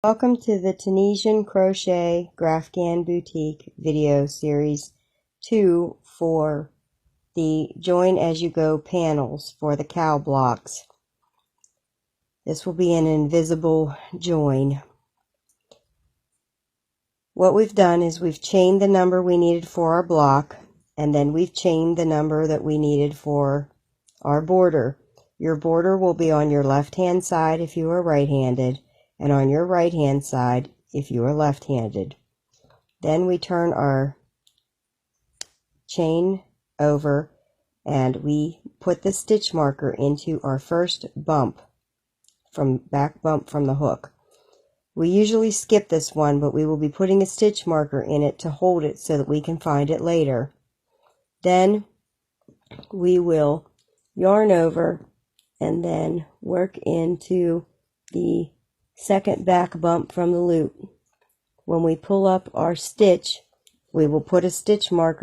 Welcome to the Tunisian Crochet Grafgan Boutique video series 2 for the Join As You Go panels for the cow blocks. This will be an invisible join. What we've done is we've chained the number we needed for our block, and then we've chained the number that we needed for our border. Your border will be on your left-hand side if you are right-handed, and on your right hand side if you are left-handed. Then we turn our chain over and we put the stitch marker into our first bump from the hook. We usually skip this one, but we will be putting a stitch marker in it to hold it so that we can find it later. Then we will yarn over and then work into the second back bump from the loop. When we pull up our stitch, we will put a stitch marker